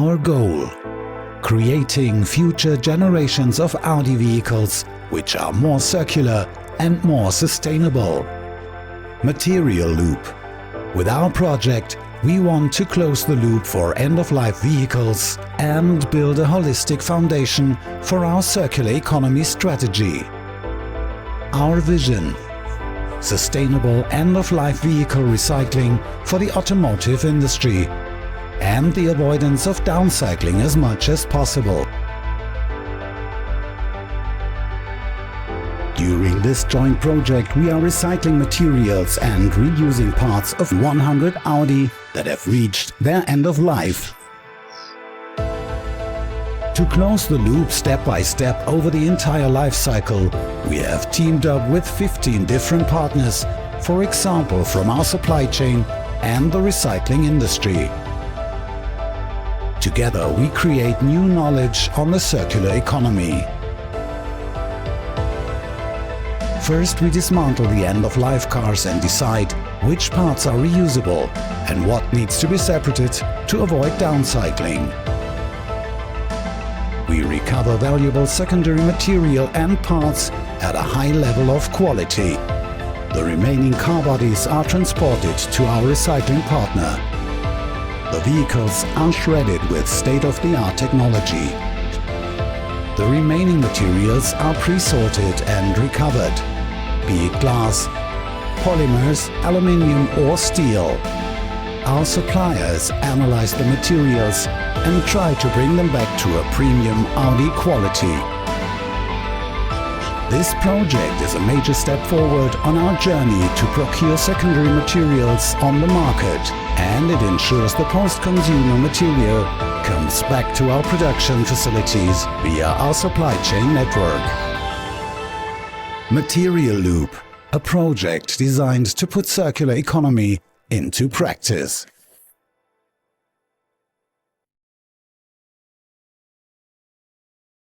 Our goal: creating future generations of Audi vehicles which are more circular and more sustainable. Material loop. With our project, we want to close the loop for end-of-life vehicles and build a holistic foundation for our circular economy strategy. Our vision: sustainable end-of-life vehicle recycling for the automotive industry and the avoidance of downcycling as much as possible. During this joint project, we are recycling materials and reusing parts of 100 Audi that have reached their end of life. To close the loop step by step over the entire life cycle, we have teamed up with 15 different partners, for example from our supply chain and the recycling industry. Together we create new knowledge on the circular economy. First, we dismantle the end-of-life cars and decide which parts are reusable and what needs to be separated to avoid downcycling. We recover valuable secondary material and parts at a high level of quality. The remaining car bodies are transported to our recycling partner. The vehicles are shredded with state-of-the-art technology. The remaining materials are pre-sorted and recovered, be it glass, polymers, aluminium or steel. Our suppliers analyze the materials and try to bring them back to a premium Audi quality. This project is a major step forward on our journey to procure secondary materials on the market, and it ensures the post-consumer material comes back to our production facilities via our supply chain network. Material Loop, a project designed to put circular economy into practice.